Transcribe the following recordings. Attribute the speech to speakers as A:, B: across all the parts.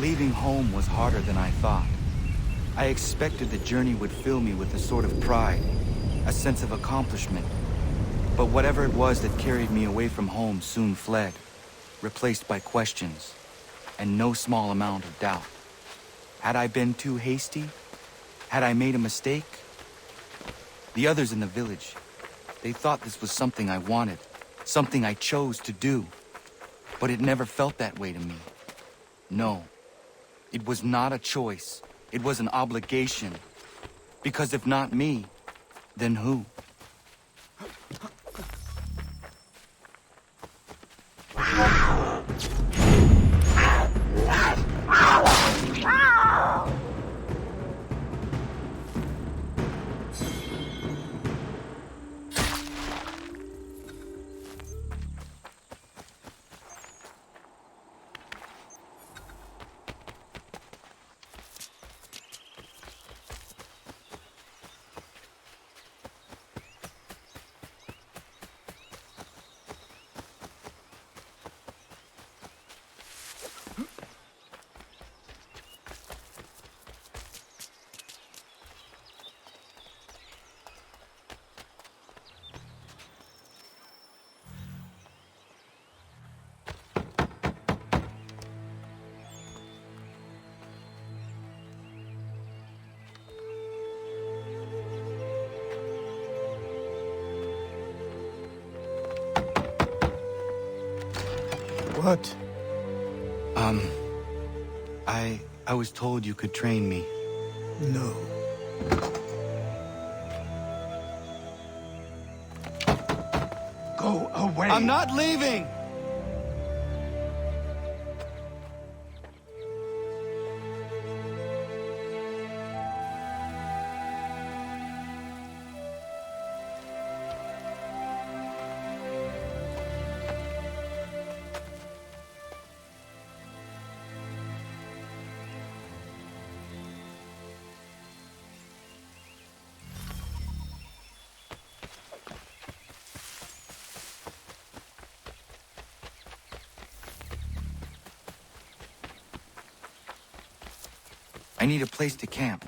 A: Leaving home was harder than I thought. I expected the journey would fill me with a sort of pride, a sense of accomplishment. But whatever it was that carried me away from home soon fled, replaced by questions, and no small amount of doubt. Had I been too hasty? Had I made a mistake? The others in the village, they thought this was something I wanted, something I chose to do. But it never felt that way to me. No, it was not a choice. It was an obligation. Because if not me, then who?
B: What?
A: I was told you could train me.
B: No. Go away.
A: I'm not leaving! I need a place to camp.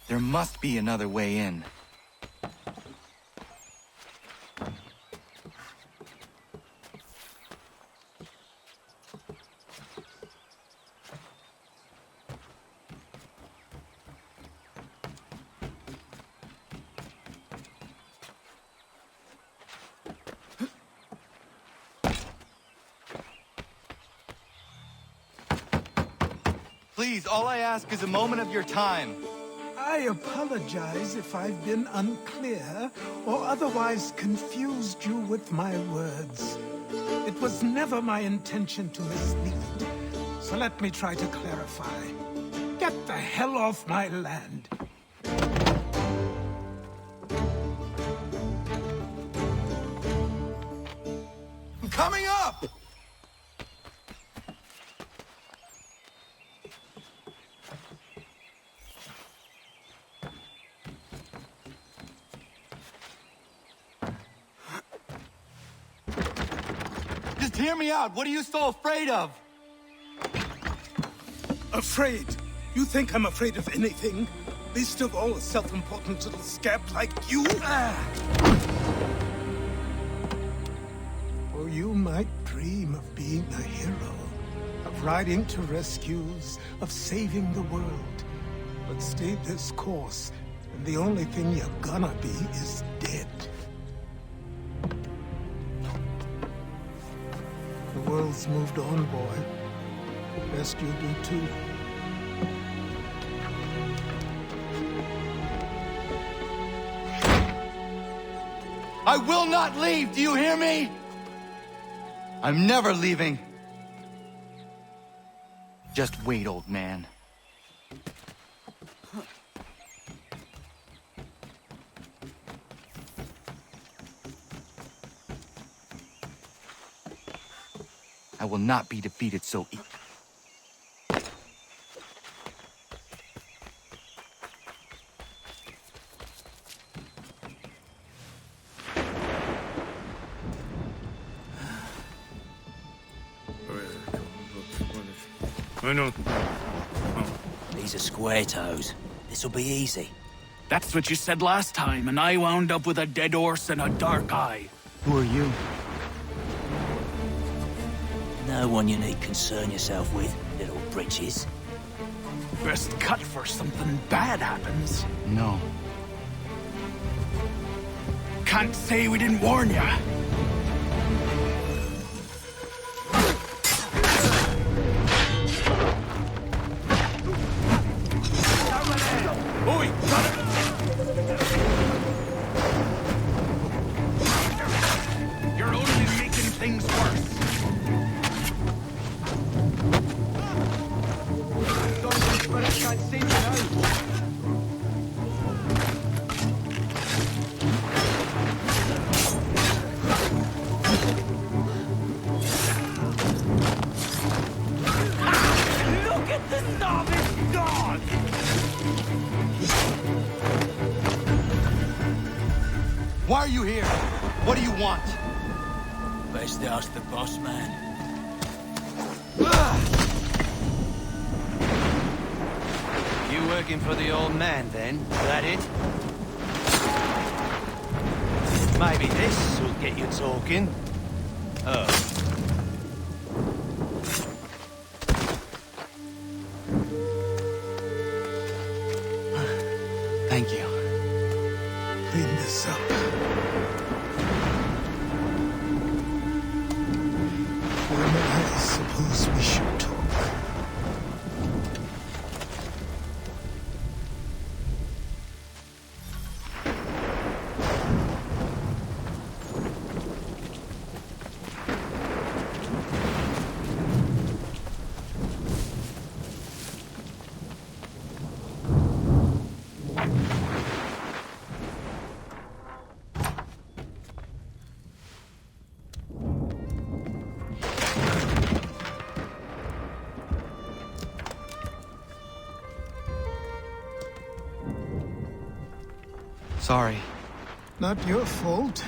A: There must be another way in. Please, all I ask is a moment of your time.
B: I apologize if I've been unclear or otherwise confused you with my words. It was never my intention to mislead, so let me try to clarify. Get the hell off my land.
A: I'm coming up! Just hear me out. What are you so afraid of?
B: Afraid? You think I'm afraid of anything? Least of all a self-important little scab like you? Or you might dream of being a hero, of riding to rescues, of saving the world. But stay this course, and the only thing you're gonna be is dead. The world's moved on, boy. Best you do too.
A: I will not leave, do you hear me? I'm never leaving. Just wait, old man. I will not be defeated so easily.
C: These are square toes. This'll be easy.
D: That's what you said last time, and I wound up with a dead horse and a dark eye.
A: Who are you?
C: No one you need concern yourself with, little britches.
D: Best cut for something bad happens.
A: No.
D: Can't say we didn't warn ya. Oi, got it! You're only making things worse. Look at the starving dog!
A: Why are you here? What do you want?
C: Best ask the boss man.
E: You working for the old man, then? Is that it? Maybe this will get you talking. Oh.
A: Thank you.
B: Clean this up. Then I suppose we should talk.
A: Sorry.
B: Not your fault.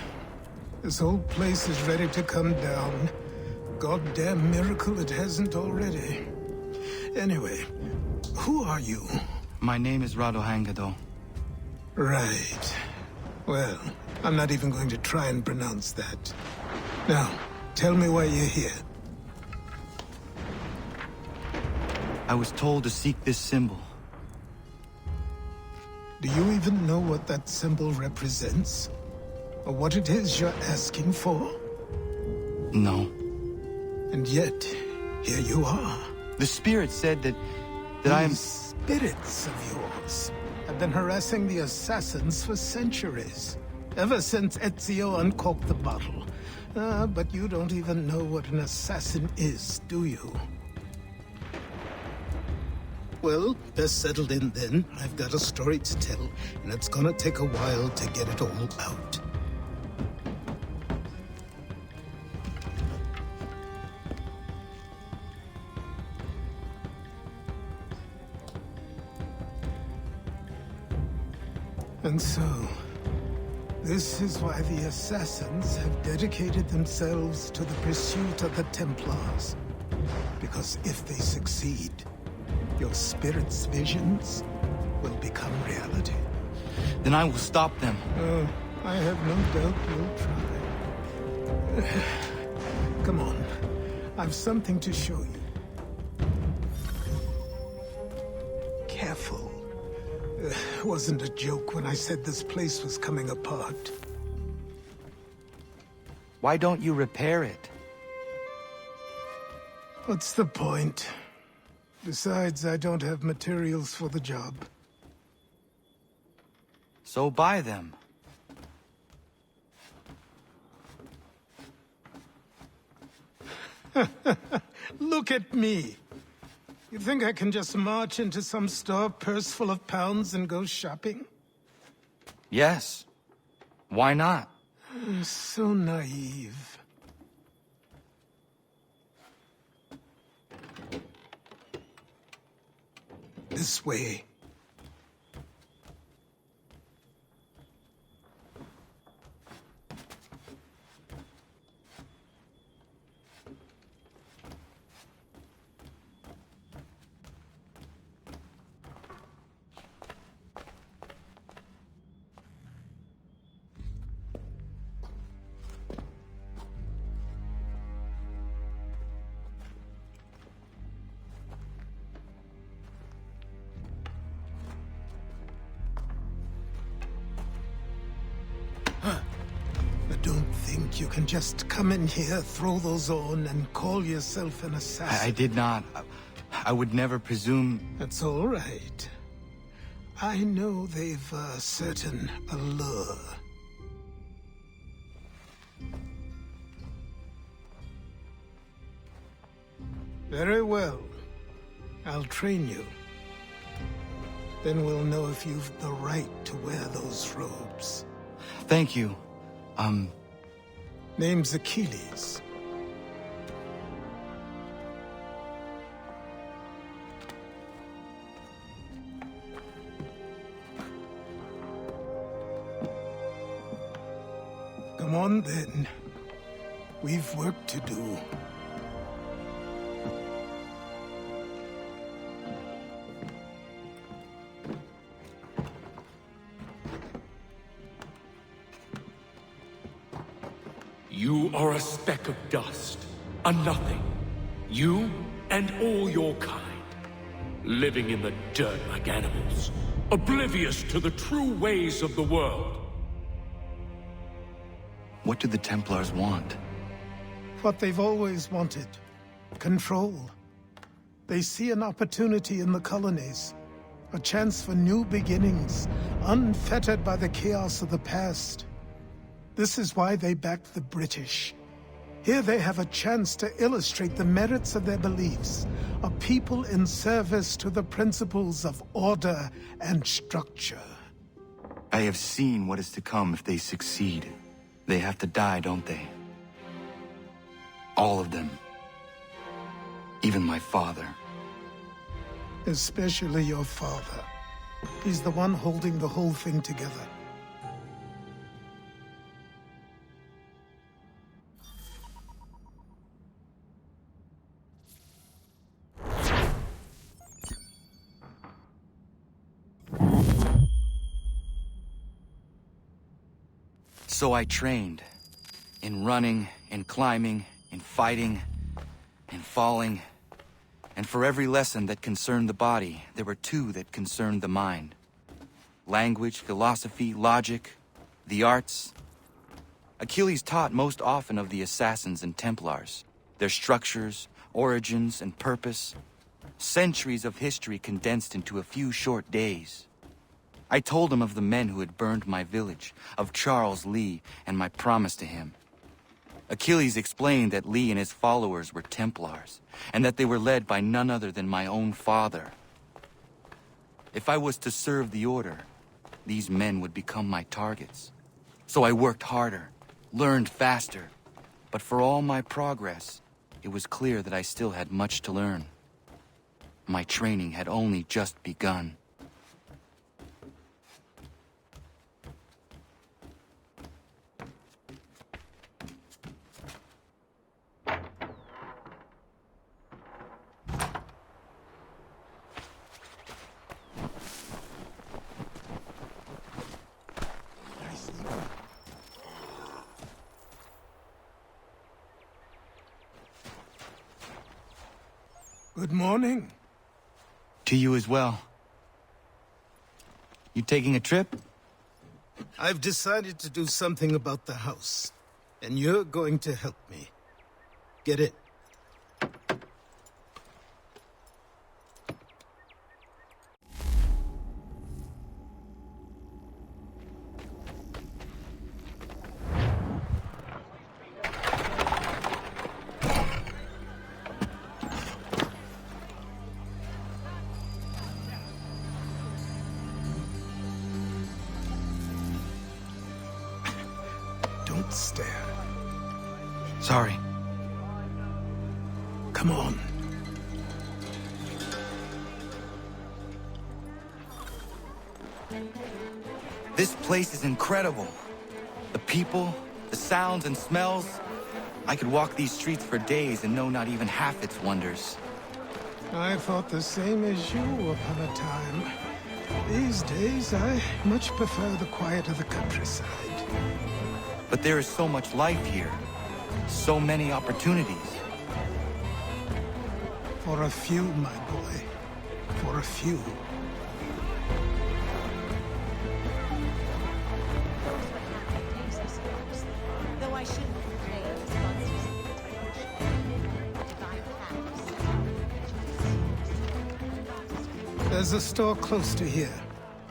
B: This whole place is ready to come down. Goddamn miracle it hasn't already. Anyway, who are you?
A: My name is Radohangado.
B: Right. Well, I'm not even going to try and pronounce that. Now, tell me why you're here.
A: I was told to seek this symbol.
B: Do you even know what that symbol represents? Or what it is you're asking for?
A: No.
B: And yet, here you are.
A: The spirit said that I am...
B: These spirits of yours have been harassing the assassins for centuries. Ever since Ezio uncorked the bottle. But you don't even know what an assassin is, do you? Well, best settled in then. I've got a story to tell, and it's gonna take a while to get it all out. And so, this is why the Assassins have dedicated themselves to the pursuit of the Templars. Because if they succeed, Your spirit's visions will become reality.
A: Then I will stop them.
B: Oh, I have no doubt you'll try. Come on. I've something to show you. Careful. Wasn't a joke when I said this place was coming apart.
A: Why don't you repair it?
B: What's the point? Besides, I don't have materials for the job.
A: So buy them.
B: Look at me. You think I can just march into some store, purse full of pounds, and go shopping?
A: Yes. Why not?
B: So naive. This way. Don't think you can just come in here, throw those on, and call yourself an assassin.
A: I did not. I would never presume...
B: That's all right. I know they've a certain allure. Very well. I'll train you. Then we'll know if you've the right to wear those robes.
A: Thank you.
B: Name's Achilles. Come on, then. We've work to do.
F: You are a speck of dust, a nothing. You and all your kind, living in the dirt like animals, oblivious to the true ways of the world.
A: What do the Templars want?
B: What they've always wanted. Control. They see an opportunity in the colonies. A chance for new beginnings, unfettered by the chaos of the past. This is why they backed the British. Here they have a chance to illustrate the merits of their beliefs, a people in service to the principles of order and structure.
A: I have seen what is to come if they succeed. They have to die, don't they? All of them. Even my father.
B: Especially your father. He's the one holding the whole thing together.
A: So I trained. In running, in climbing, in fighting, in falling. And for every lesson that concerned the body, there were two that concerned the mind. Language, philosophy, logic, the arts. Achilles taught most often of the assassins and Templars, their structures, origins, and purpose. Centuries of history condensed into a few short days. I told him of the men who had burned my village, of Charles Lee, and my promise to him. Achilles explained that Lee and his followers were Templars, and that they were led by none other than my own father. If I was to serve the order, these men would become my targets. So I worked harder, learned faster, but for all my progress, it was clear that I still had much to learn. My training had only just begun.
B: Good morning.
A: To you as well. You taking a trip?
B: I've decided to do something about the house, and you're going to help me. Get in. Don't stare.
A: Sorry.
B: Come on.
A: This place is incredible. The people, the sounds and smells. I could walk these streets for days and know not even half its wonders.
B: I thought the same as you upon a time. These days, I much prefer the quiet of the countryside.
A: But there is so much life here. So many opportunities.
B: For a few, my boy. For a few.
G: Though I shouldn't complain,
B: There's a store close to here.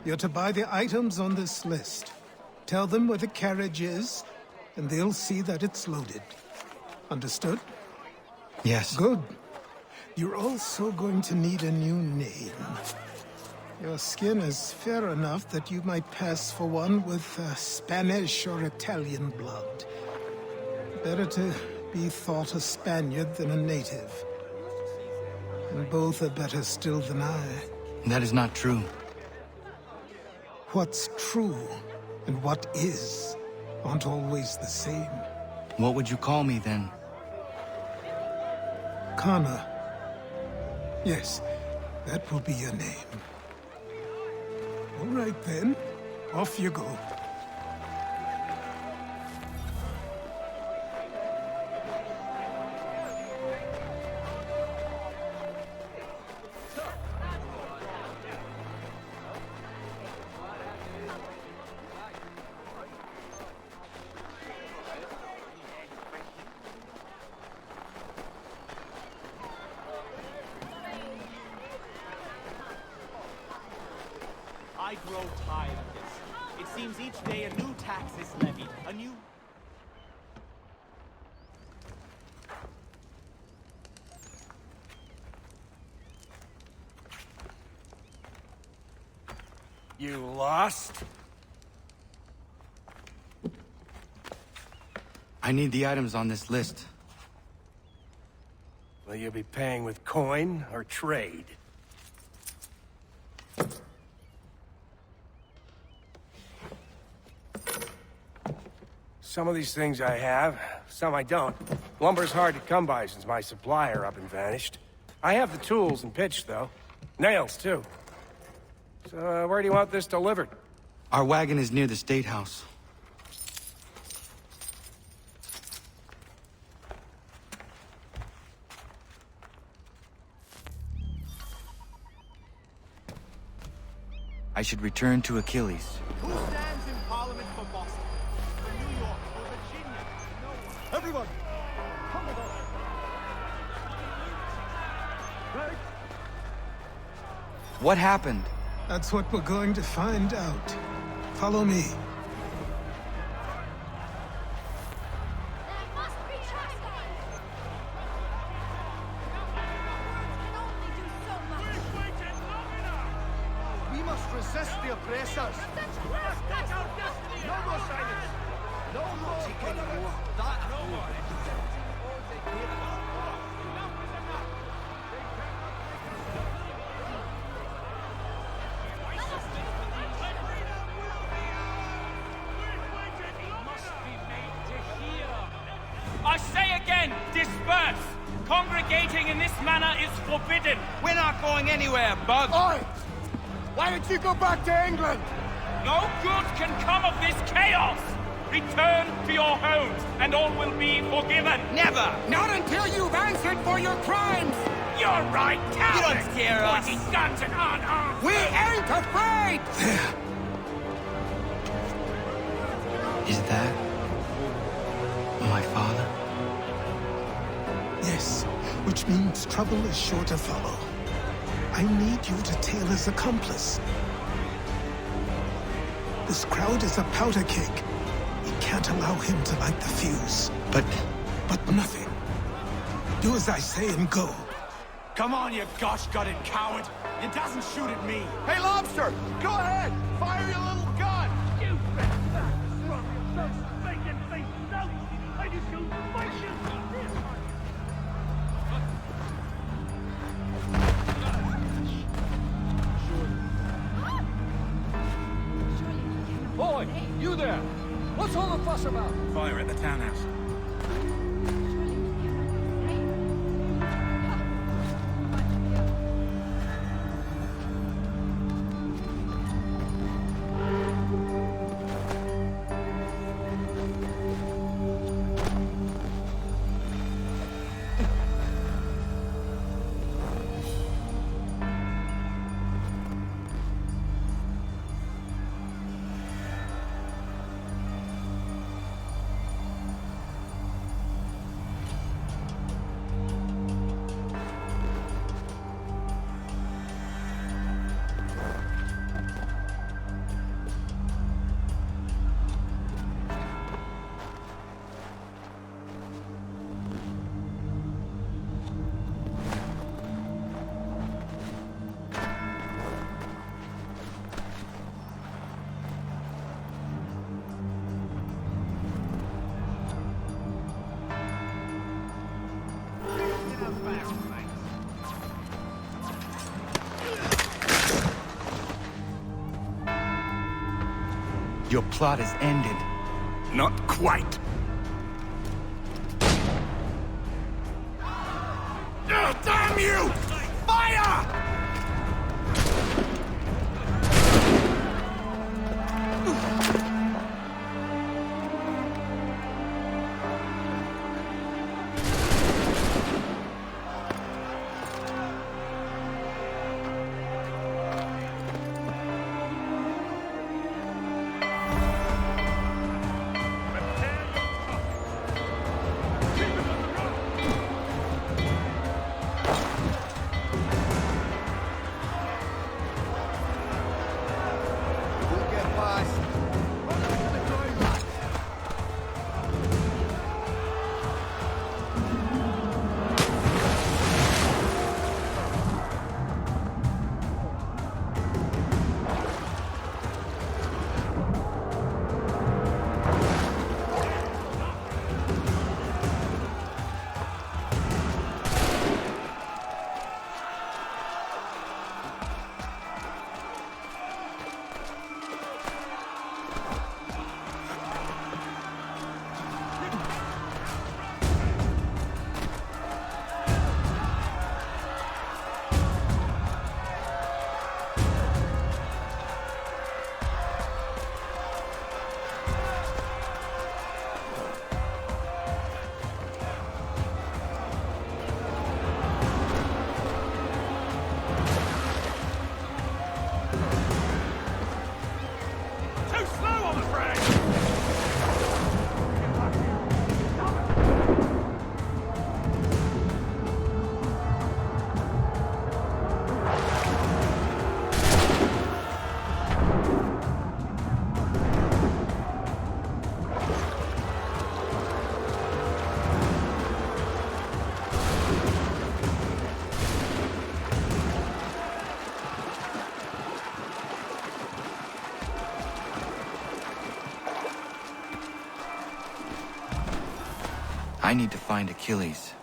B: You're to buy the items on this list. Tell them where the carriage is, and they'll see that it's loaded. Understood?
A: Yes.
B: Good. You're also going to need a new name. Your skin is fair enough that you might pass for one with Spanish or Italian blood. Better to be thought a Spaniard than a native. And both are better still than I.
A: That is not true.
B: What's true and what is aren't always the same.
A: What would you call me then?
B: Kana. Yes, that will be your name. All right then, off you go.
H: I grow tired of this. It seems each day a new tax is levied, a new...
E: You lost?
A: I need the items on this list.
E: Will you be paying with coin or trade? Some of these things I have, some I don't. Lumber's hard to come by since my supplier up and vanished. I have the tools and pitch, though. Nails, too. So, where do you want this delivered?
A: Our wagon is near the State House. I should return to Achilles.
H: Who stands in Parliament for Boston? For New York? For Virginia? No one. Everyone! Come with us!
A: What happened?
B: That's what we're going to find out. Follow me.
H: We must resist the oppressors. No more silence. No more take anymore. That no more.
D: I say again, disperse! Congregating in this manner is forbidden!
I: We're not going anywhere, Bug!
H: Oi! Why don't you go back to England?
D: No good can come of this chaos! Return to your homes, and all will be forgiven!
I: Never!
H: Not until you've answered for your crimes! You're right, coward!
I: You don't scare us.
H: Pointing guns and unarmed!
E: We ain't afraid!
B: There.
A: Is that my father?
B: Yes, which means trouble is sure to follow. I need you to tail his accomplice. This crowd is a powder keg. We can't allow him to light the fuse. But nothing. Do as I say and go.
H: Come on, you gosh-gutted coward! It doesn't shoot at me!
J: Hey, Lobster! Go ahead! Fire your little gun!
H: You bastard! Those bacon-faced notes! I just shoot fight you!
K: Boy, you there! What's all the fuss about?
H: Fire at the townhouse.
A: Your plot is ended.
H: Not quite. Oh, damn you! Fire!
A: I need to find Achilles.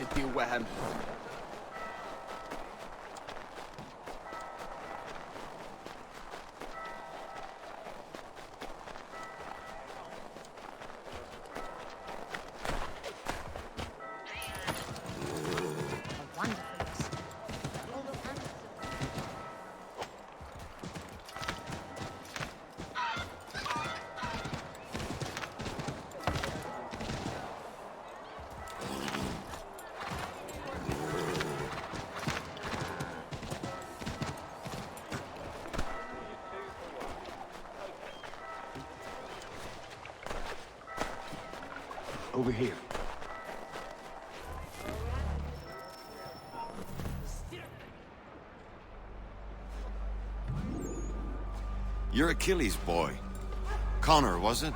I: should deal with him.
L: Over here.
M: You're Achilles' boy. Connor, was it?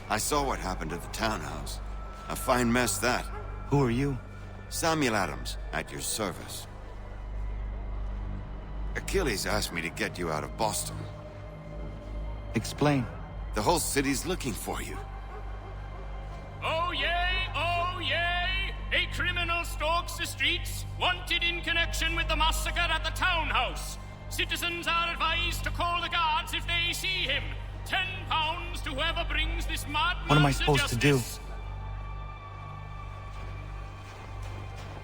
M: I saw what happened at the townhouse. A fine mess, that.
A: Who are you?
M: Samuel Adams, at your service. Achilles asked me to get you out of Boston.
A: Explain.
M: The whole city's looking for you.
D: Oh yay, oh yay! A criminal stalks the streets, wanted in connection with the massacre at the townhouse. Citizens are advised to call the guards if they see him. £10 to whoever brings this madman.
A: What am I supposed to do?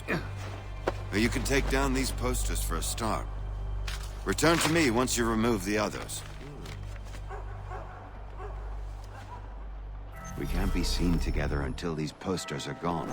M: But you can take down these posters for a start. Return to me once you remove the others.
L: We can't be seen together until these posters are gone.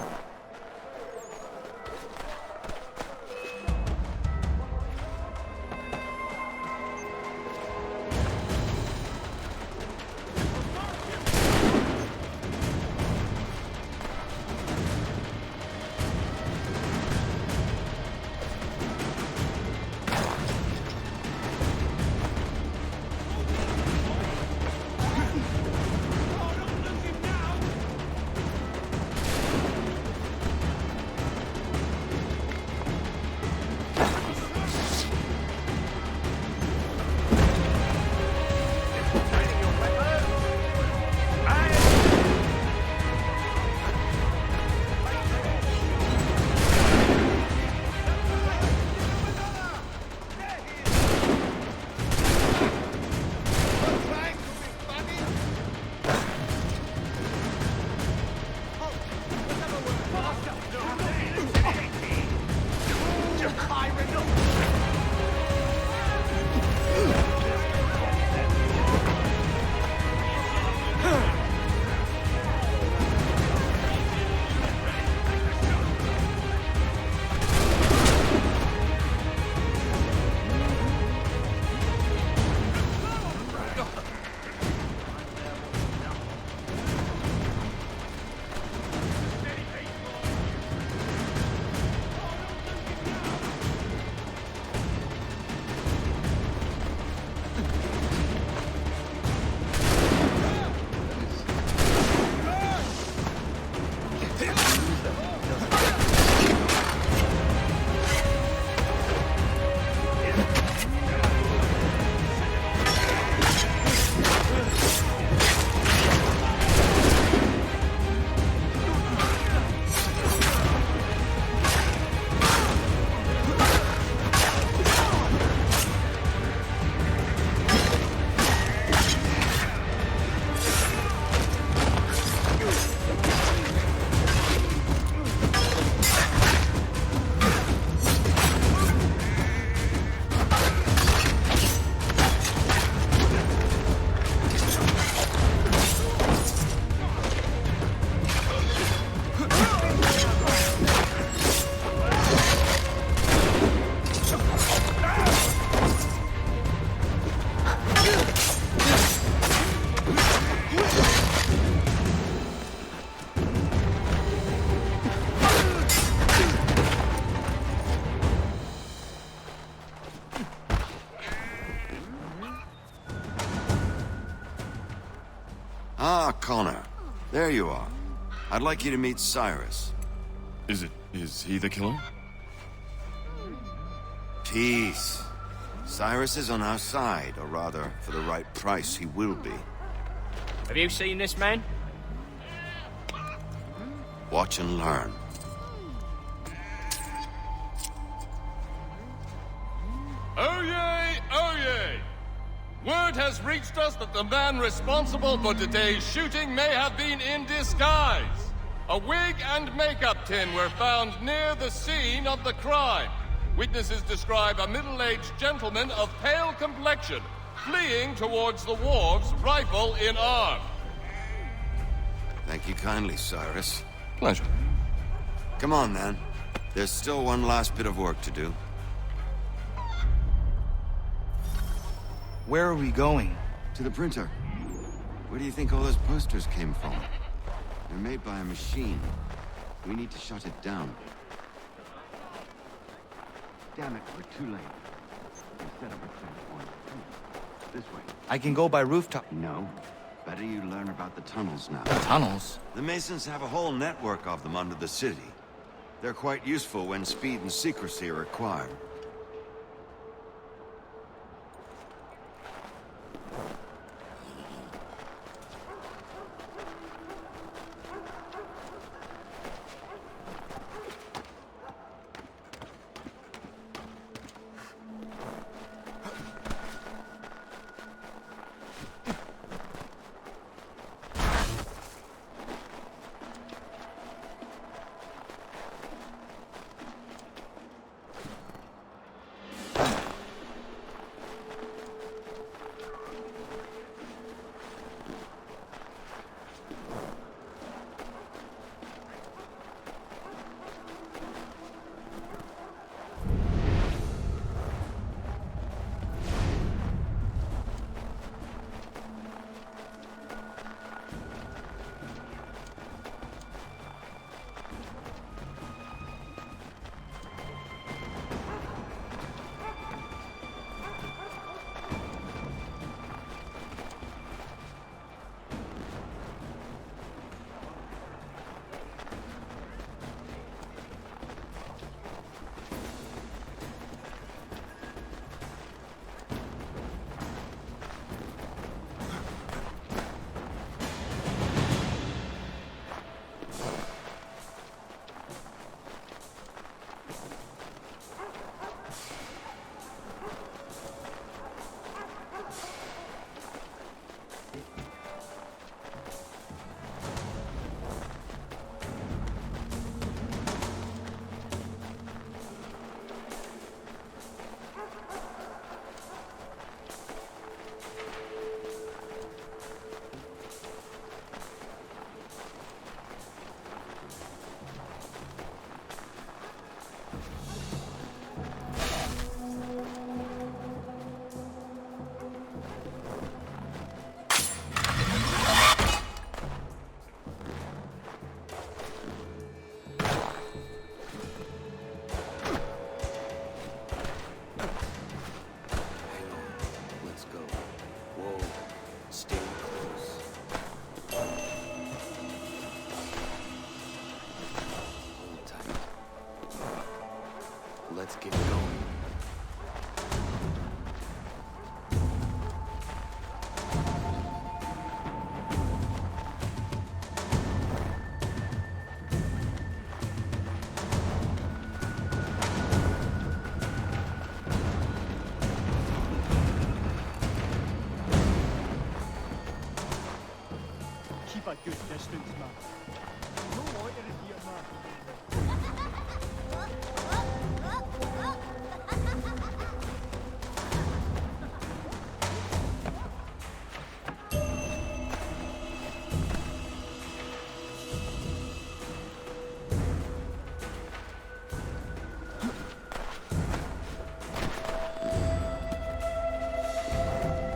M: Ah, Connor. There you are. I'd like you to meet Cyrus.
N: Is he the killer?
M: Peace. Cyrus is on our side, or rather, for the right price, he will be.
D: Have you seen this man?
M: Watch and learn.
F: Oyez! Oyez! Word has reached us that the man responsible for today's shooting may have been in disguise. A wig and makeup tin were found near the scene of the crime. Witnesses describe a middle-aged gentleman of pale complexion fleeing towards the wharves, rifle in arm.
M: Thank you kindly, Cyrus.
N: Pleasure.
M: Come on, then. There's still one last bit of work to do.
A: Where are we going?
L: To the printer. Where do you think all those posters came from? They're made by a machine. We need to shut it down. Damn it, we're too late. They set up a checkpoint. This way.
A: I can go by rooftop.
L: No. Better you learn about the tunnels now.
A: Tunnels?
M: The Masons have a whole network of them under the city. They're quite useful when speed and secrecy are required.
A: Let's get going.
H: Keep a good distance, man. No loitering here, man.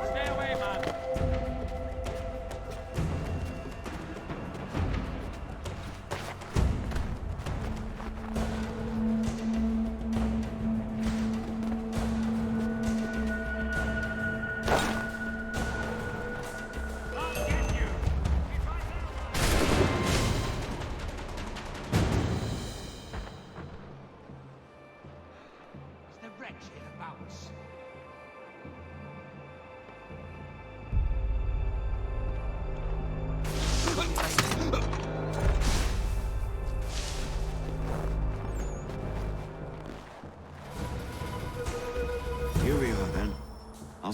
K: Stay away, man.
H: Is the wretch hereabouts?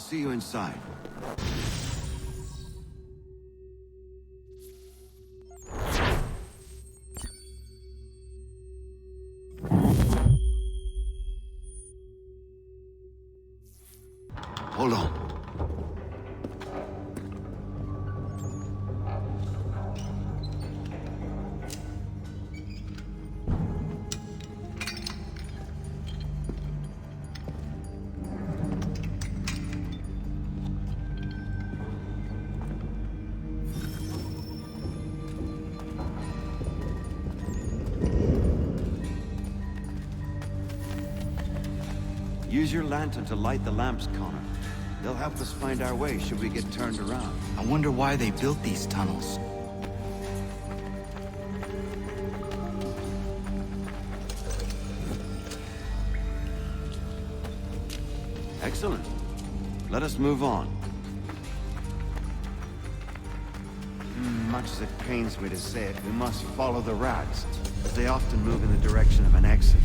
L: see you inside. Hold on. Use your lantern to light the lamps, Connor. They'll help us find our way should we get turned around.
A: I wonder why they built these tunnels.
L: Excellent. Let us move on. Much as it pains me to say it, we must follow the rats, as they often move in the direction of an exit.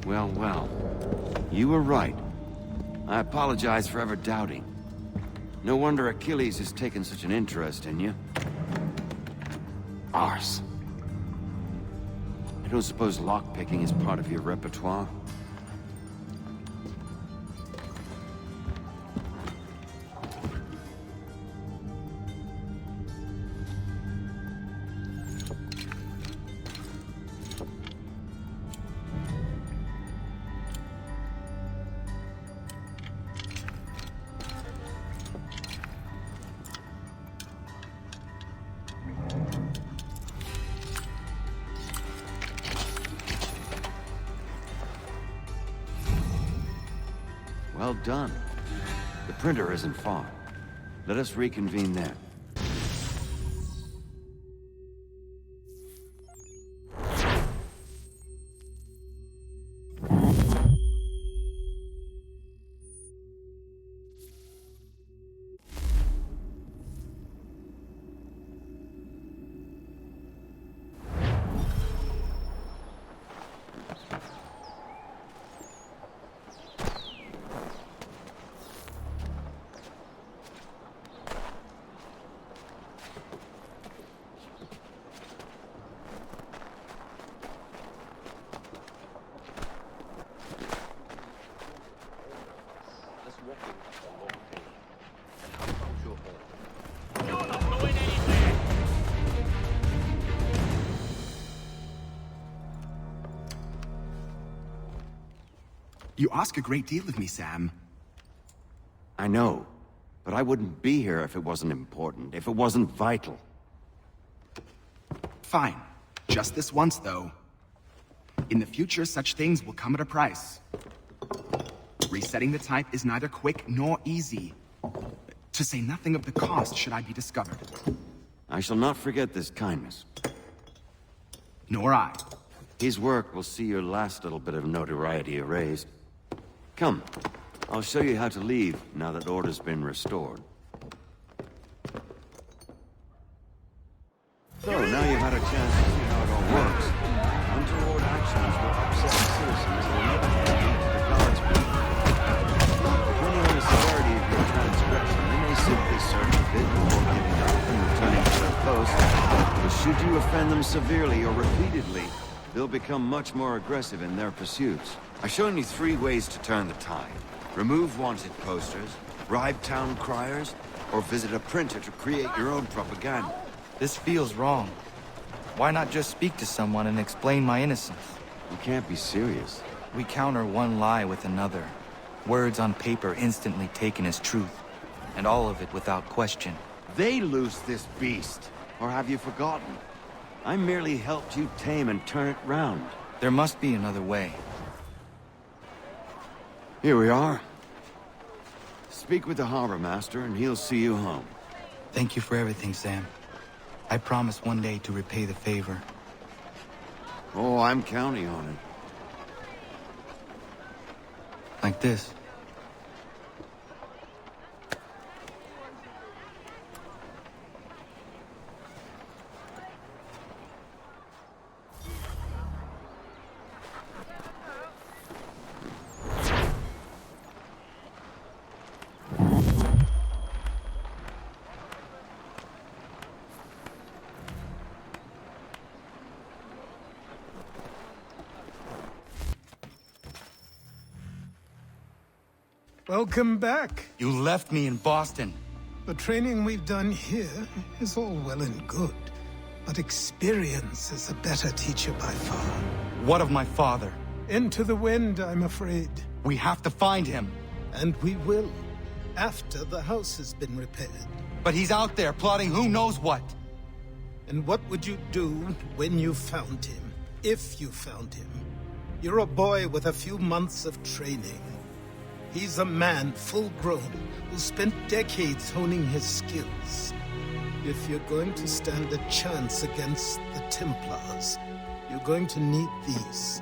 L: Well, well. You were right. I apologize for ever doubting. No wonder Achilles has taken such an interest in you. Arse. I don't suppose lockpicking is part of your repertoire? Well done. The printer isn't far. Let us reconvene there.
O: You ask a great deal of me, Sam.
L: I know, but I wouldn't be here if it wasn't important, if it wasn't vital.
O: Fine. Just this once, though. In the future, such things will come at a price. Resetting the type is neither quick nor easy. To say nothing of the cost should I be discovered.
L: I shall not forget this kindness.
O: Nor I.
L: His work will see your last little bit of notoriety erased. Come, I'll show you how to leave now that order's been restored. So, now you've had a chance to see how it all works. Untoward actions will upset citizens and inevitably lead to the guards being. Depending on the severity of your transgression, they may simply serve a bit before giving up and returning to their post. But should you offend them severely or repeatedly, they'll become much more aggressive in their pursuits. I've shown you 3 ways to turn the tide. Remove wanted posters, bribe town criers, or visit a printer to create your own propaganda.
A: This feels wrong. Why not just speak to someone and explain my innocence?
L: You can't be serious.
A: We counter one lie with another. Words on paper instantly taken as truth. And all of it without question.
L: They loose this beast. Or have you forgotten? I merely helped you tame and turn it round.
A: There must be another way.
L: Here we are. Speak with the harbor master and he'll see you home.
A: Thank you for everything, Sam. I promise one day to repay the favor.
L: Oh, I'm counting on it.
A: Like this.
B: Welcome back.
A: You left me in Boston.
B: The training we've done here is all well and good, but experience is a better teacher by far.
A: What of my father?
B: Into the wind, I'm afraid.
A: We have to find him.
B: And we will, after the house has been repaired.
A: But he's out there plotting who knows what.
B: And what would you do when you found him? If you found him? You're a boy with a few months of training. He's a man, full-grown, who spent decades honing his skills. If you're going to stand a chance against the Templars, you're going to need these.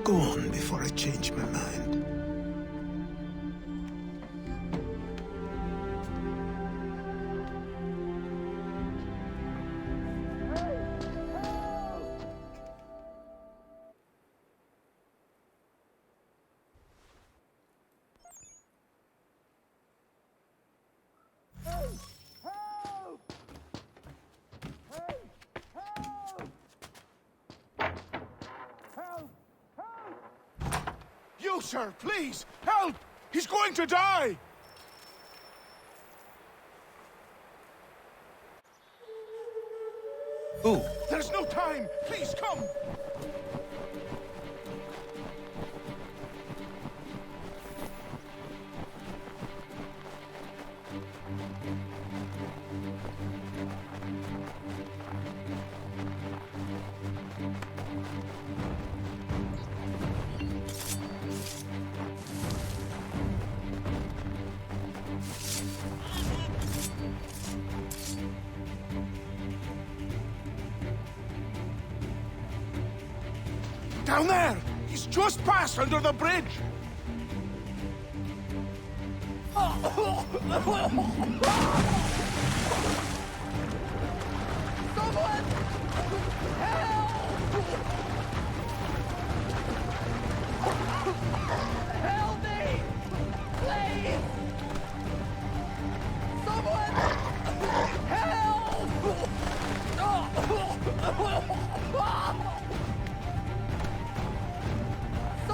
B: Go on before I change my mind.
J: You, sir, please! Help! He's going to die!
A: Who?
J: There's no time! Please, come! Down there! He's just passed under the bridge!
H: Someone! Help me! Please! Someone! Help!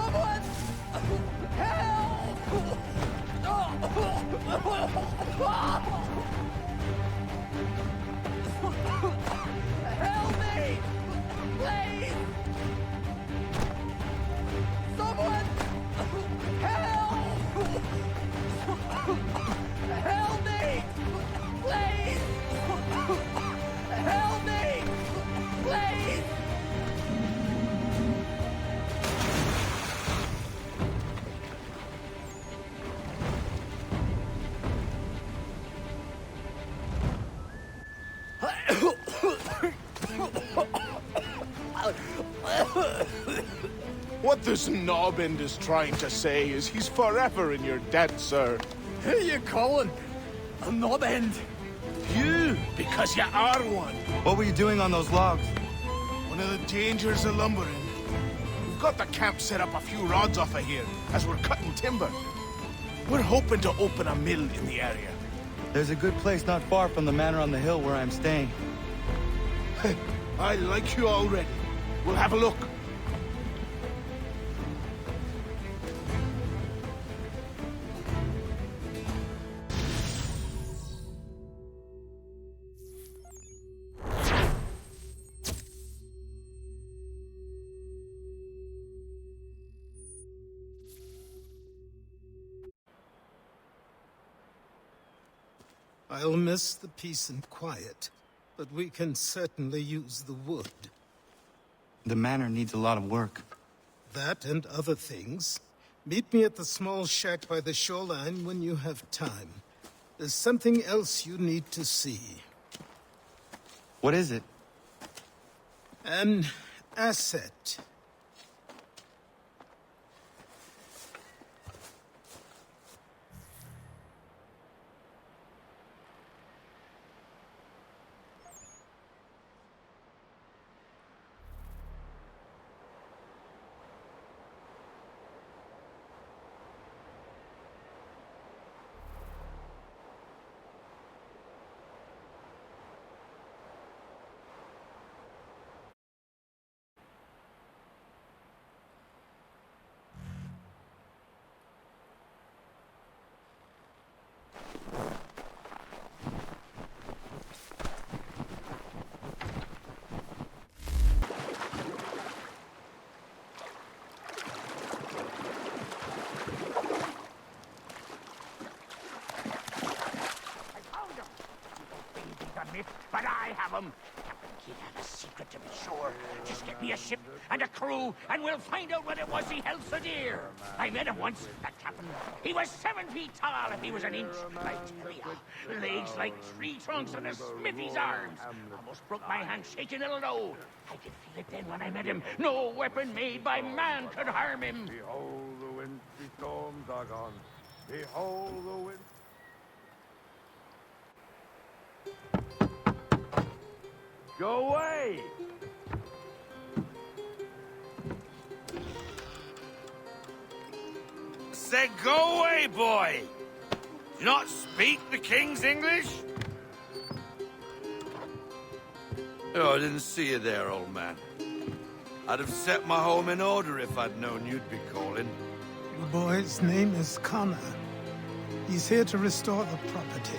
H: Someone! Help me! Please! Someone! Help! Help me! Please! Help me! Please!
J: What this knobend is trying to say is he's forever in your debt, sir.
H: Who you calling? A knobend?
J: You, because you are one.
A: What were you doing on those logs?
J: One of the dangers of lumbering. We've got the camp set up a few rods off of here, as we're cutting timber. We're hoping to open a mill in the area.
A: There's a good place not far from the manor on the hill where I'm staying.
J: I like you already. We'll have a look.
B: I'll miss the peace and quiet, but we can certainly use the wood.
A: The manor needs a lot of work.
B: That and other things. Meet me at the small shack by the shoreline when you have time. There's something else you need to see.
A: What is it?
B: An asset.
P: myth, but I have them. Captain Kidd had a secret, to be sure. Just get me a ship and a crew, and we'll find out what it was he held so dear. I met him once, that captain. He was 7 feet tall if he was an inch. I tell ya, legs like tree trunks and a smithy's arms. Almost broke my hand shaking it'll know. I could feel it then when I met him. No weapon made by man could harm him.
Q: Behold, the wintry storms are gone. Behold, the wind. Go away!
R: Said go away, boy! Do you not speak the King's English? Oh, I didn't see you there, old man. I'd have set my home in order if I'd known you'd be calling.
B: The boy's name is Connor. He's here to restore the property.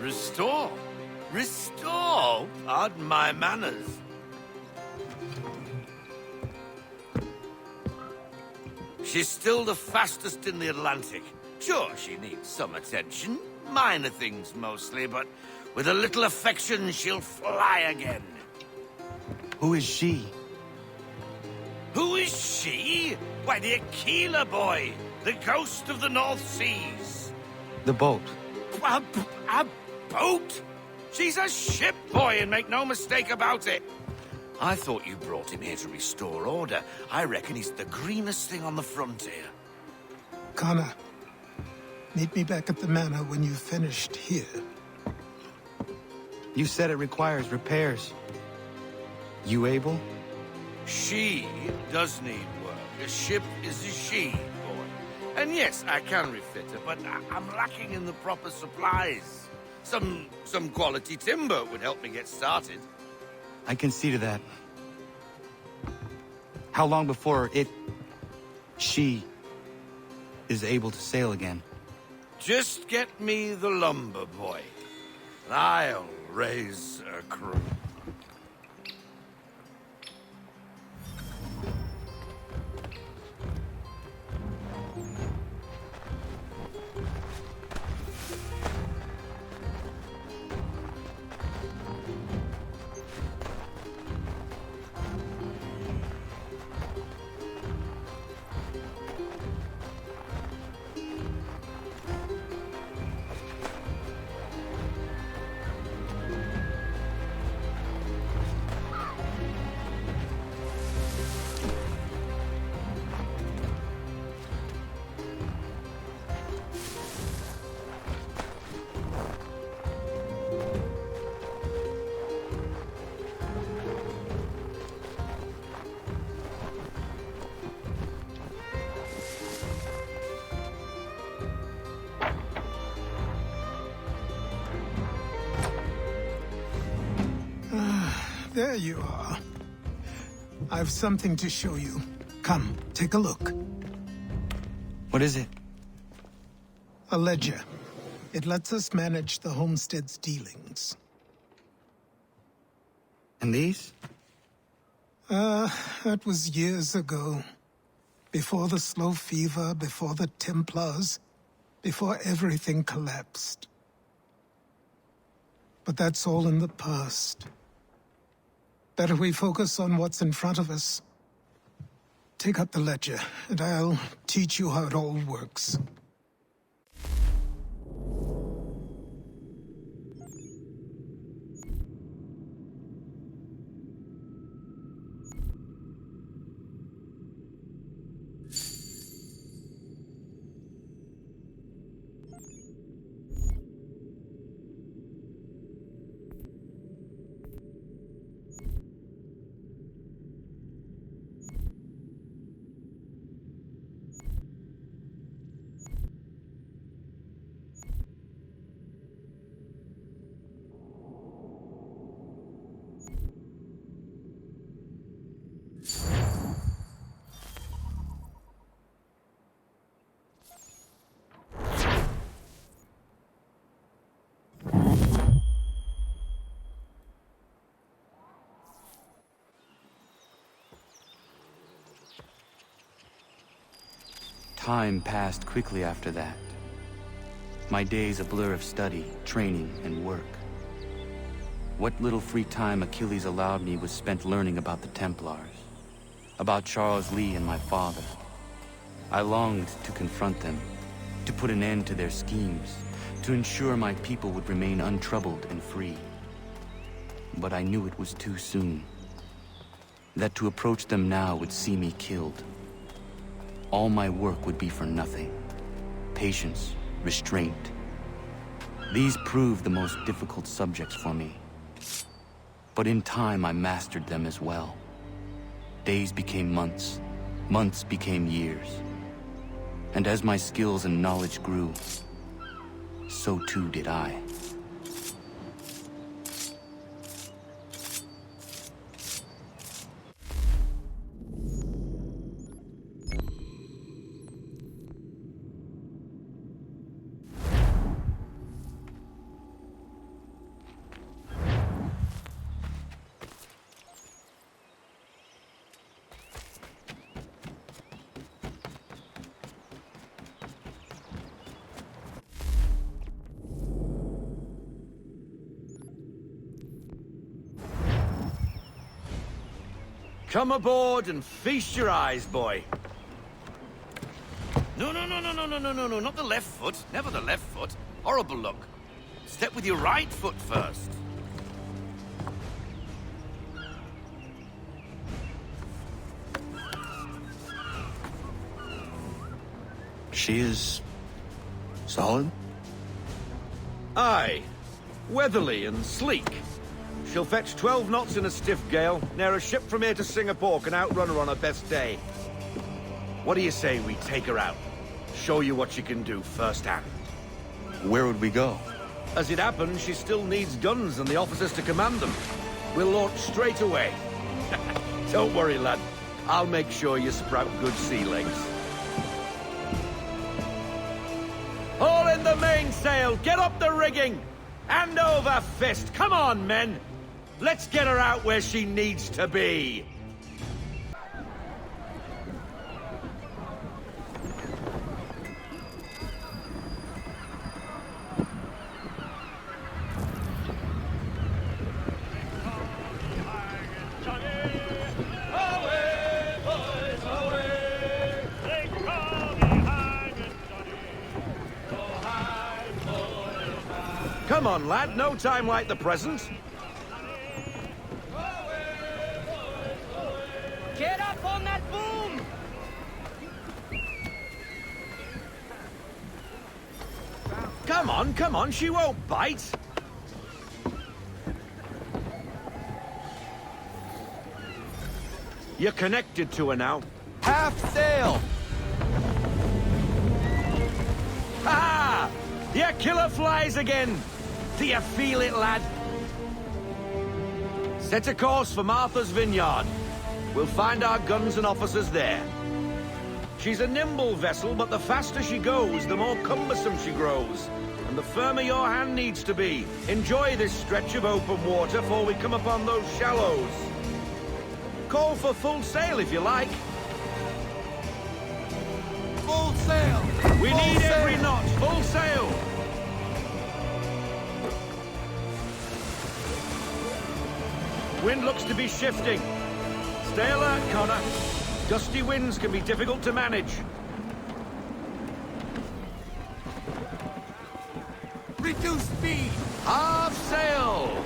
R: Restore? Restore? Pardon my manners. She's still the fastest in the Atlantic. Sure, she needs some attention. Minor things mostly, but with a little affection, she'll fly again.
A: Who is she?
R: Who is she? Why, the Aquila boy, the ghost of the North Seas.
A: The boat.
R: A boat? She's a ship, boy, and make no mistake about it. I thought you brought him here to restore order. I reckon he's the greenest thing on the frontier.
B: Connor, meet me back at the manor when you've finished here.
A: You said it requires repairs. You able?
R: She does need work. A ship is a she, boy. And yes, I can refit her, but I'm lacking in the proper supplies. Some quality timber would help me get started.
A: I can see to that. How long before she is able to sail again?
R: Just get me the lumber, boy. And I'll raise a crew.
B: There you are. I've something to show you. Come, take a look.
A: What is it?
B: A ledger. It lets us manage the homestead's dealings.
A: And these?
B: That was years ago. Before the slow fever, before the Templars, before everything collapsed. But that's all in the past. Better we focus on what's in front of us. Take up the ledger, and I'll teach you how it all works.
A: Time passed quickly after that. My days a blur of study, training, and work. What little free time Achilles allowed me was spent learning about the Templars, about Charles Lee and my father. I longed to confront them, to put an end to their schemes, to ensure my people would remain untroubled and free. But I knew it was too soon, that to approach them now would see me killed. All my work would be for nothing. Patience, restraint. These proved the most difficult subjects for me. But in time I mastered them as well. Days became months, months became years. And as my skills and knowledge grew, so too did I.
R: Come aboard and feast your eyes, boy. No, not the left foot. Never the left foot. Horrible look. Step with your right foot first.
A: She is... solid?
R: Aye. Weatherly and sleek. She'll fetch 12 knots in a stiff gale, near a ship from here to Singapore can outrun her on her best day. What do you say we take her out? Show you what she can do firsthand.
A: Where would we go?
R: As it happens, she still needs guns and the officers to command them. We'll launch straight away. Don't worry, lad. I'll make sure you sprout good sea legs. All in the mainsail! Get up the rigging! Hand over fist! Come on, men! Let's get her out where she needs to be! Come on, lad. No time like the present.
I: Get up on that boom!
R: Come on, she won't bite. You're connected to her now.
A: Half sail!
R: Ha! Your killer flies again! Do you feel it, lad? Set a course for Martha's Vineyard. We'll find our guns and officers there. She's a nimble vessel, but the faster she goes, the more cumbersome she grows. And the firmer your hand needs to be. Enjoy this stretch of open water before we come upon those shallows. Call for full sail if you like.
A: Full sail!
R: We need every knot. Full sail! Wind looks to be shifting. Stay alert, Connor. Gusty winds can be difficult to manage.
A: Reduce speed!
R: Half sail!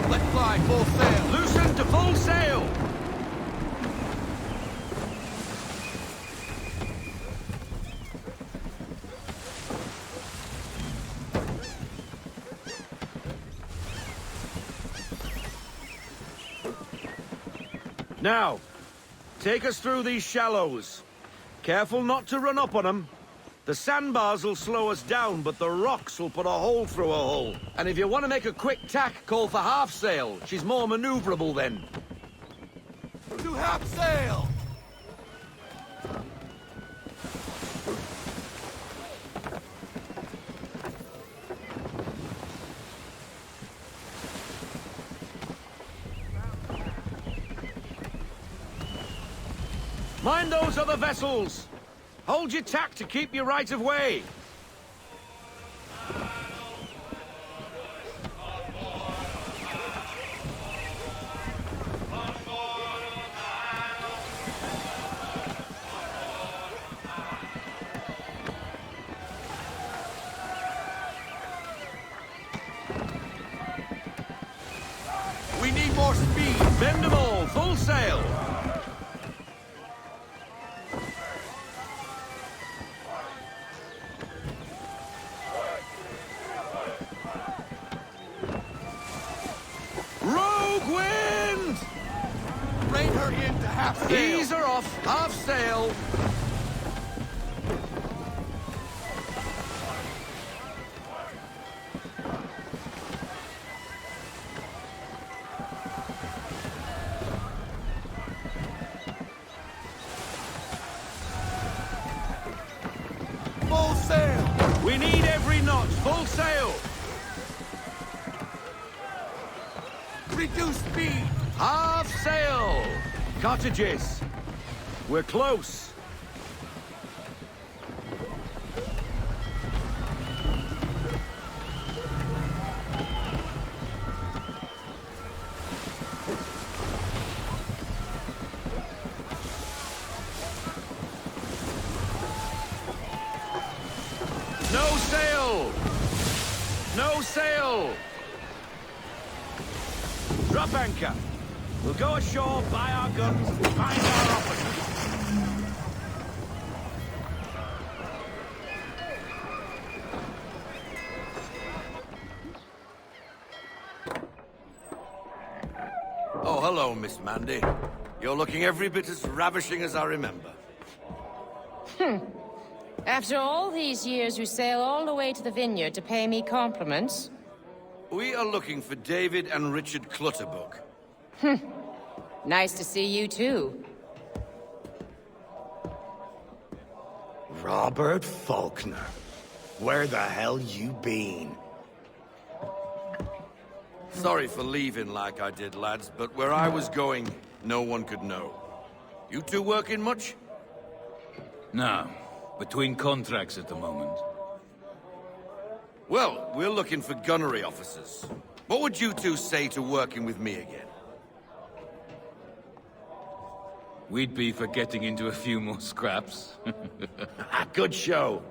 A: Let fly, full sail!
R: Loosen to full sail! Now, take us through these shallows. Careful not to run up on them. The sandbars will slow us down, but the rocks will put a hole through a hole. And if you want to make a quick tack, call for half sail. She's more maneuverable then.
A: To half sail!
R: Mind those other vessels! Hold your tack to keep your right of way! We need more speed! Bend them all! Full sail! Rogue wind!
J: Rein her in to half sail.
R: Ease her off! Half sail!
J: Full sail!
R: We need every knot! Full sail!
J: Reduce speed!
R: Half sail! Cottages! We're close! No sail! No sail! Drop anchor! We'll go ashore, buy our guns, and find our officers. Oh, hello, Miss Mandy. You're looking every bit as ravishing as I remember.
S: After all these years, you sail all the way to the vineyard to pay me compliments?
R: We are looking for David and Richard Clutterbuck.
S: Nice to see you, too.
T: Robert Faulkner. Where the hell you been?
R: Sorry for leaving like I did, lads, but where I was going, no one could know. You two working much?
U: No. Between contracts at the moment.
R: Well, we're looking for gunnery officers. What would you two say to working with me again?
U: We'd be for getting into a few more scraps.
T: Good show.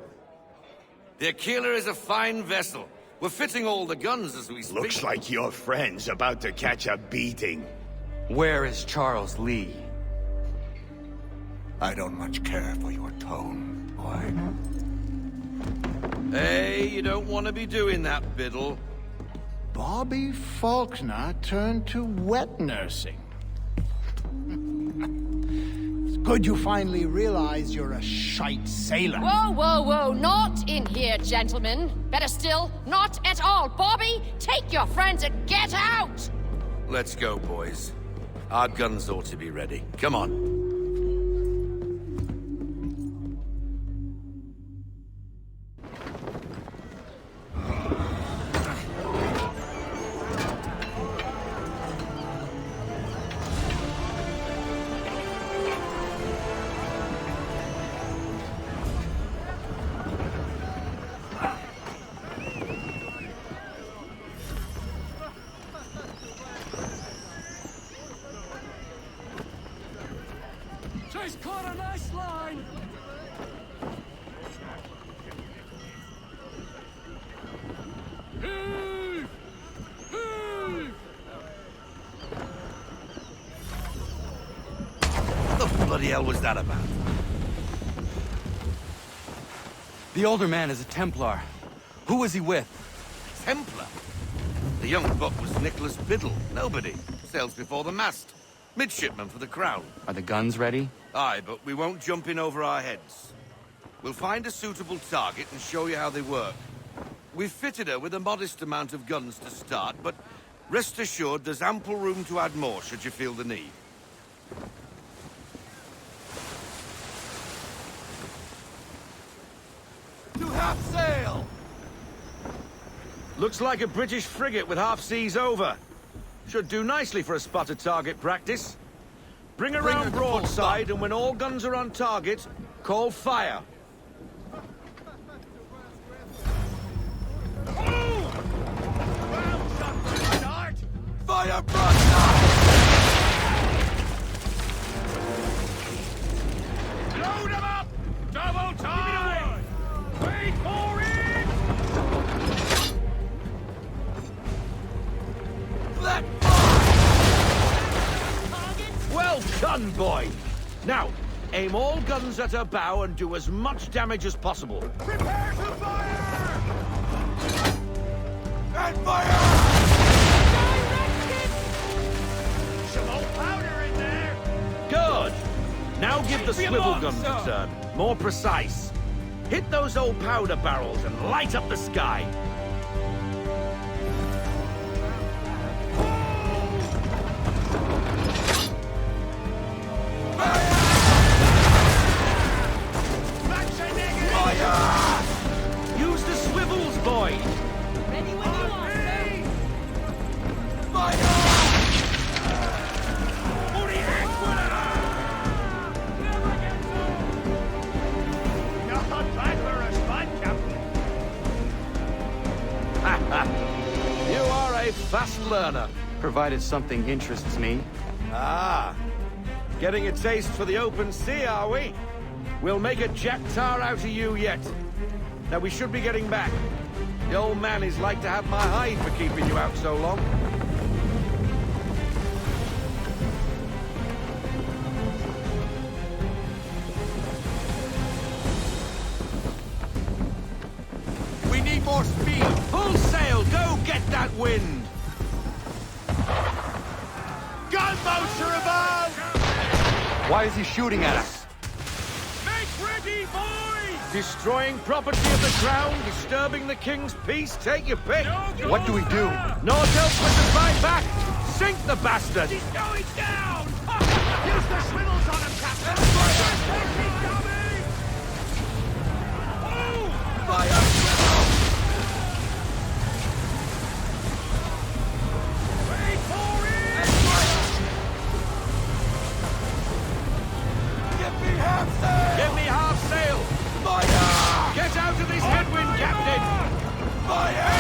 R: The Aquila is a fine vessel. We're fitting all the guns as we speak.
T: Looks like your friend's about to catch a beating.
A: Where is Charles Lee?
T: I don't much care for your tone, boy.
R: Hey, you don't want to be doing that, Biddle.
V: Bobby Faulkner turned to wet nursing. It's good you finally realize you're a shite sailor.
S: Whoa, whoa, whoa, not in here, gentlemen. Better still, not at all. Bobby, take your friends and get out!
R: Let's go, boys. Our guns ought to be ready. Come on.
K: He's caught a nice line! Heave! Heave!
R: What the bloody hell was that about?
A: The older man is a Templar. Who was he with?
R: Templar? The young buck was Nicholas Biddle. Nobody. Sails before the mast. Midshipman for the Crown.
A: Are the guns ready?
R: Aye, but we won't jump in over our heads. We'll find a suitable target and show you how they work. We've fitted her with a modest amount of guns to start, but rest assured there's ample room to add more should you feel the need.
J: To half sail!
R: Looks like a British frigate with half seas over. Should do nicely for a spotted target practice. Bring around broadside, and when all guns are on target, call fire.
H: Fire broadside!
D: Load 'em up! Double time! Wait for it!
H: Black
R: Well done, boy! Now, aim all guns at her bow and do as much damage as possible.
H: Prepare to fire! And fire! Some old powder in there!
R: Good! Now give the swivel guns a turn. More precise. Hit those old powder barrels and light up the sky. Use the swivels, boy!
I: Ready when you are,
R: You are a fast learner.
A: Provided something interests me.
R: Ah, getting a taste for the open sea, are we? We'll make a jack tar out of you yet. Now we should be getting back. The old man is like to have my hide for keeping you out so long.
H: We need more speed!
R: Full sail! Go get that wind!
H: Gunboats are above!
A: Why is he shooting at us?
D: Make ready, boys!
R: Destroying property of the crown, disturbing the king's peace, take your pick.
A: What do we do?
R: Naught else but to fight back. Sink the bastard!
H: He's going down! Use the swivels on him, Captain! Fire!
D: Wait for it!
H: Give me half sail!
R: Give me half sail!
H: Fire!
R: Get out of this headwind, Captain!
H: Fire!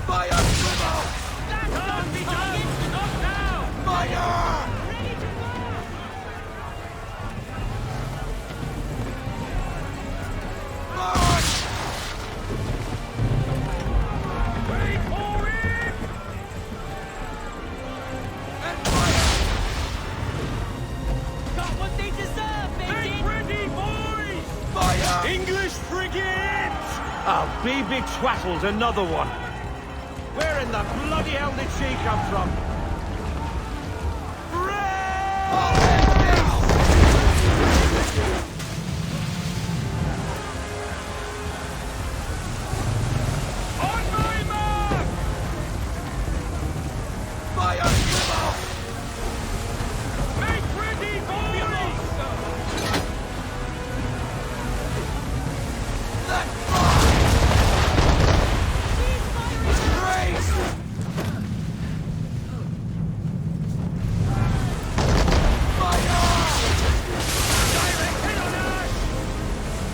H: Fire! Swivel!
D: Can't be done! Not now!
H: Fire! March!
D: Wait for it!
H: And fire!
I: Got what they deserve,
D: Make ready, boys!
H: Fire!
D: English frigate!
R: Oh, BB Twattle's another one. Where in the bloody hell did she come from?
D: On my mark!
H: Fire! Swivel!
D: Make ready, boys!
H: Let fly! Grace!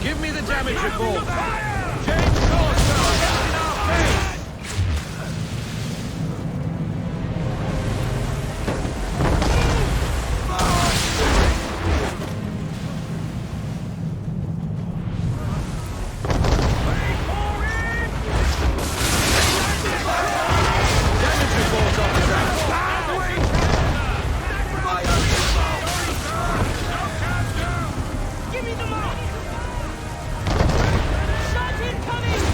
R: Give me the damage report. Change course, sir. Get in our face. Damage report, officer.
I: Give me the mark! Shot incoming!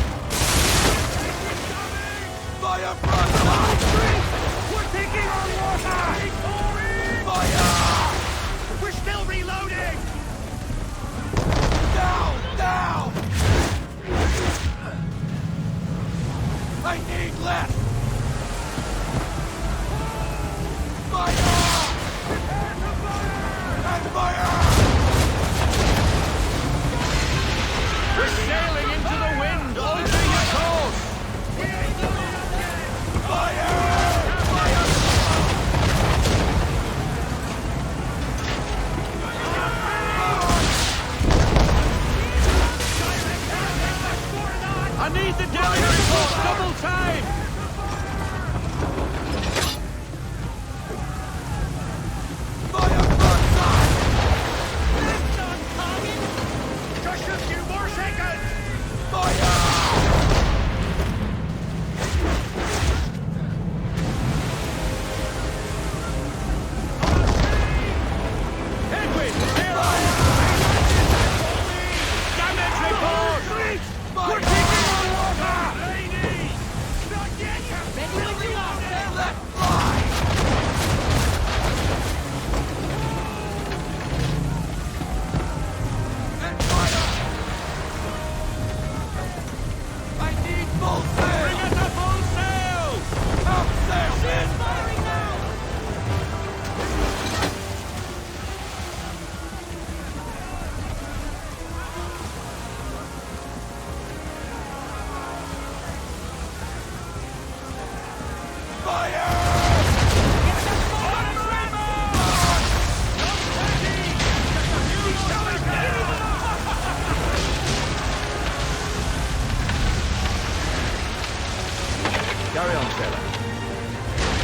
H: Fire broadside! We're taking on water! Fire! We're still reloading! Down! Down! I need less! Fire! And fire!
R: We're sailing into the wind. Alter your course.
H: Fire! Fire!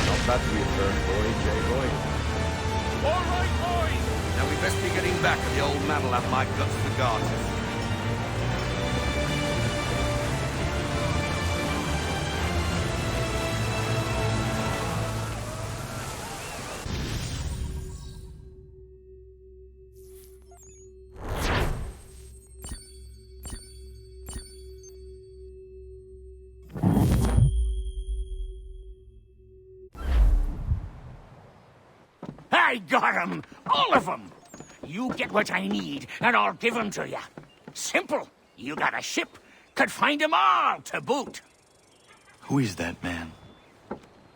L: Not bad for your first voyage, eh, boy?
R: All right, boys! Now we best be getting back, or the old man'll have my guts for garters.
P: I got 'em! All of 'em! You get what I need, and I'll give 'em to you. Simple. You got a ship, could find 'em all to boot.
A: Who is that man?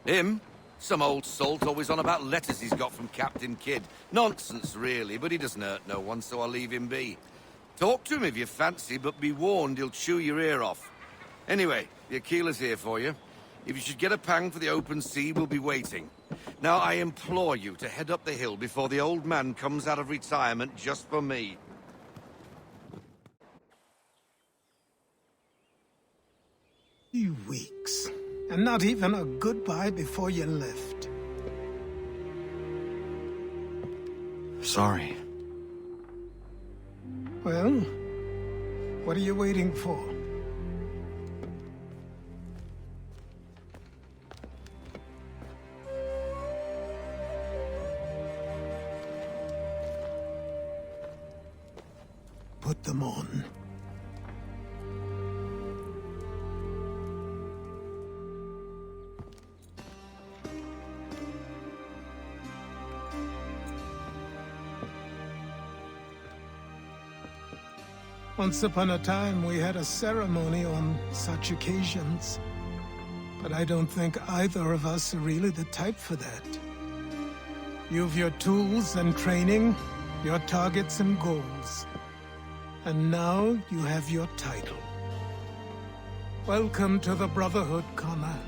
R: Him? Some old salt always on about letters he's got from Captain Kidd. Nonsense, really, but he doesn't hurt no one, so I'll leave him be. Talk to him if you fancy, but be warned he'll chew your ear off. Anyway, the Aquila's here for you. If you should get a pang for the open sea, we'll be waiting. Now, I implore you to head up the hill before the old man comes out of retirement just for me.
B: 3 weeks, and not even a goodbye before you left.
A: Sorry.
B: Well, what are you waiting for? Put them on. Once upon a time, we had a ceremony on such occasions. But I don't think either of us are really the type for that. You've your tools and training, your targets and goals. And now you have your title. Welcome to the Brotherhood, Connor.